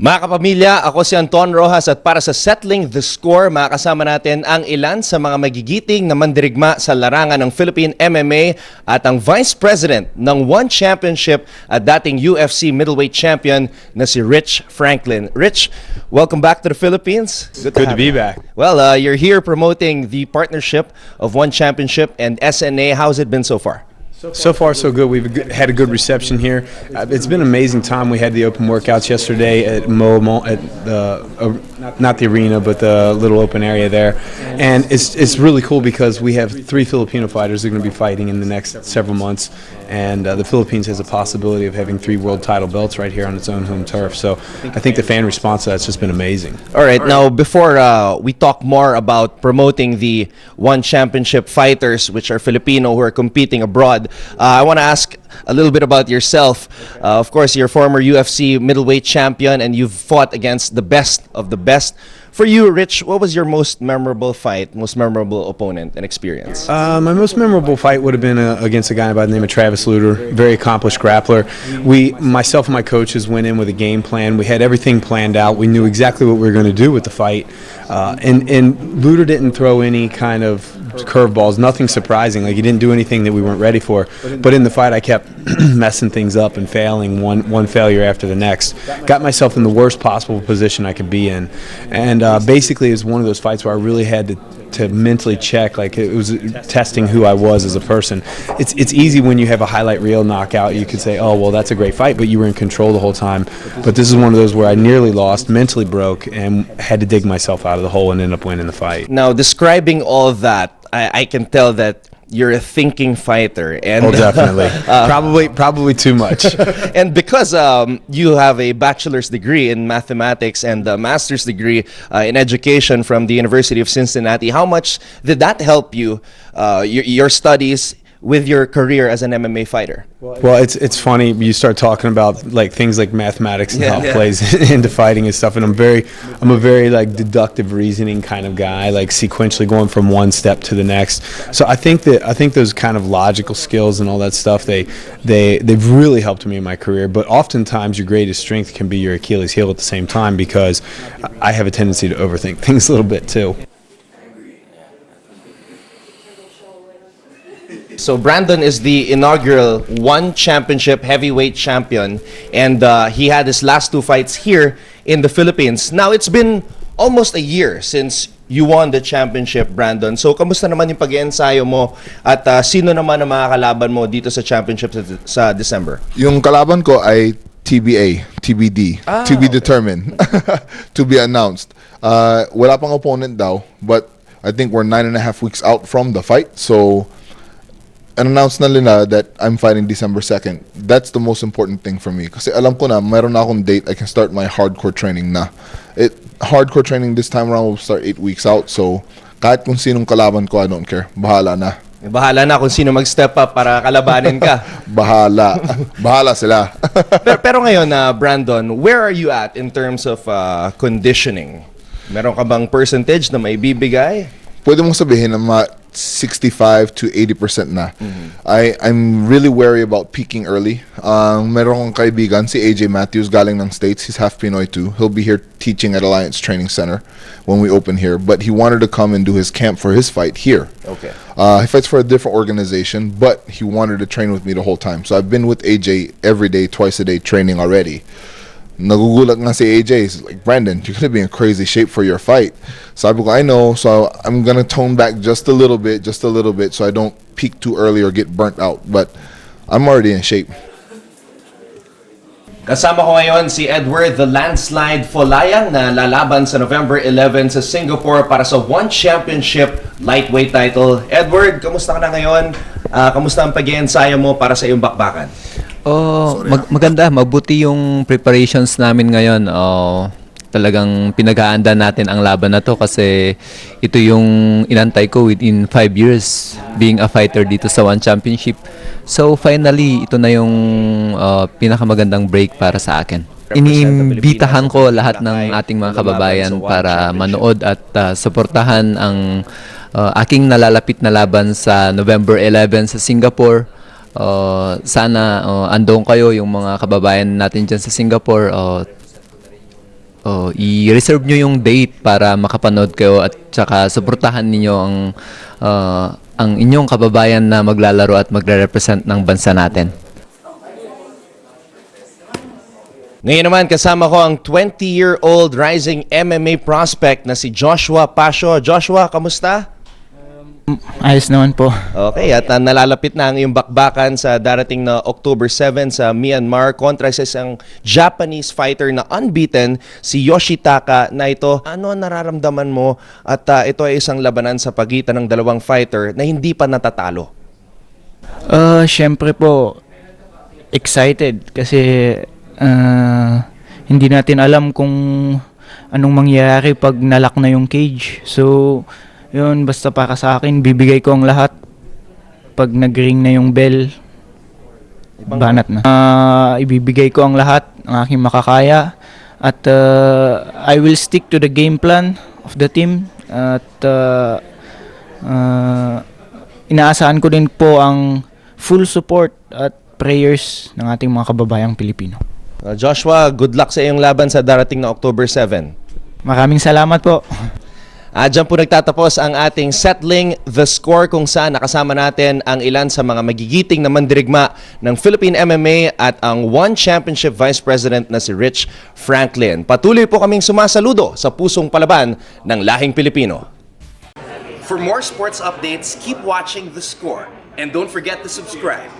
Mga kapamilya, ako si Anton Rojas at para sa Settling the Score, makakasama natin ang ilan sa mga magigiting na mandirigma sa larangan ng Philippine MMA at ang Vice President ng One Championship at dating UFC Middleweight Champion na si Rich Franklin. Rich, welcome back to the Philippines. Good to be back. Well, you're here promoting the partnership of One Championship and SNA. How's it been so far? So far, so good. We've had a good reception here. It's been an amazing time. We had the open workouts yesterday at at the not the arena, but the little open area there, and it's really cool because we have 3 Filipino fighters that are going to be fighting in the next several months, and the Philippines has a possibility of having 3 world title belts right here on its own home turf. So I think the fan response to that's just been amazing. All right, now before we talk more about promoting the One Championship fighters, which are Filipino who are competing abroad, I want to ask a little bit about yourself. Of course, you're former UFC middleweight champion and you've fought against the best of the best. For you, Rich, what was your most memorable fight, most memorable opponent and experience? My most memorable fight would have been against a guy by the name of Travis Luter, very accomplished grappler. Myself and my coaches went in with a game plan. We had everything planned out. We knew exactly what we were going to do with the fight. And Luter didn't throw any kind of curveballs, nothing surprising. Like, he didn't do anything that we weren't ready for. But in the fight, I kept messing things up and failing one failure after the next. Got myself in the worst possible position I could be in. And basically, it was one of those fights where I really had to mentally check, like, it was testing who I was as a person. It's easy when you have a highlight reel knockout. You could say, oh, well, that's a great fight, but you were in control the whole time. But this is one of those where I nearly lost, mentally broke, and had to dig myself out of the hole and end up winning the fight. Now, describing all of that, I can tell that you're a thinking fighter, and oh, definitely, probably too much. And because you have a bachelor's degree in mathematics and a master's degree in education from the University of Cincinnati, how much did that help you, your studies, with your career as an MMA fighter? Well, it's funny, you start talking about like things like mathematics and how it plays into fighting and stuff, and I'm a very like deductive reasoning kind of guy, like sequentially going from one step to the next. So I think those kind of logical skills and all that stuff, they've really helped me in my career. But oftentimes your greatest strength can be your Achilles heel at the same time, because I have a tendency to overthink things a little bit too. So Brandon is the inaugural One Championship heavyweight champion, and he had his last 2 fights here in the Philippines. Now, it's been almost a year since you won the championship, Brandon. So, kamusta naman yung pag-iensayo mo at sino naman ang mga kalaban mo dito sa championship sa December? Yung kalaban ko ay TBA, TBD, to be determined, to be announced. Wala pang opponent daw, but I think we're 9.5 weeks out from the fight, so announced na nila that I'm fighting December 2nd. That's the most important thing for me. Kasi alam ko na, mayroon na akong date, I can start my hardcore training na. Hardcore training this time around will start 8 weeks out. So, kahit kung sinong kalaban ko, I don't care. Bahala na. Bahala na kung sino mag-step up para kalabanin ka. Bahala. Bahala sila. pero ngayon, Brandon, where are you at in terms of conditioning? Meron ka bang percentage na may bibigay? Pwede mong sabihin na 65 to 80% na. I'm really wary about peaking early. Meron akong kaibigan, si AJ Matthews, galing ng States. He's half Pinoy too. He'll be here teaching at Alliance Training Center when we open here. But he wanted to come and do his camp for his fight here. Okay. He fights for a different organization, but he wanted to train with me the whole time. So I've been with AJ every day, twice a day, training already. Nagugulat nga si AJ. He's like, Brandon, you're gonna be in crazy shape for your fight. Sabi ko, I know, so I'm gonna tone back just a little bit, so I don't peak too early or get burnt out. But I'm already in shape. Kasama ko ngayon si Eduard the Landslide Folayang na lalaban sa November 11 sa Singapore para sa One Championship lightweight title. Edward, kamusta ka na ngayon? Kamusta ang pag-iensayo mo para sa iyong bakbakan? Maganda, mabuti yung preparations namin ngayon. Talagang pinag-aanda natin ang laban na to kasi ito yung inantay ko within 5 years being a fighter dito sa One Championship. So finally, ito na yung pinakamagandang break para sa akin. Iniimbitahan ko lahat ng ating mga kababayan para manood at suportahan ang aking nalalapit na laban sa November 11 sa Singapore. Sana andong kayo, yung mga kababayan natin dyan sa Singapore. i-reserve nyo yung date para makapanood kayo at saka suportahan ninyo ang inyong kababayan na maglalaro at magre-represent ng bansa natin. Ngayon naman, kasama ko ang 20-year-old rising MMA prospect na si Joshua Pacio. Joshua, kamusta? Ayos naman po. Okay, at nalalapit na ang iyong bakbakan sa darating na October 7 sa Myanmar kontra sa isang Japanese fighter na unbeaten, si Yoshitaka na ito. Ano ang nararamdaman mo at ito ay isang labanan sa pagitan ng dalawang fighter na hindi pa natatalo? Syempre po, excited kasi hindi natin alam kung anong mangyayari pag nalock na yung cage. So, yun, basta para sa akin, bibigay ko ang lahat. Pag nag-ring na yung bell, banat na. Ibibigay ko ang lahat, ang aking makakaya. At I will stick to the game plan of the team. At inaasahan ko din po ang full support at prayers ng ating mga kababayang Pilipino. Joshua, good luck sa iyong laban sa darating na October 7. Maraming salamat po. Diyan po nagtatapos ang ating Settling the Score kung saan nakasama natin ang ilan sa mga magigiting na mandirigma ng Philippine MMA at ang One Championship Vice President na si Rich Franklin. Patuloy po kaming sumasaludo sa pusong palaban ng lahing Pilipino. For more sports updates, keep watching The Score and don't forget to subscribe.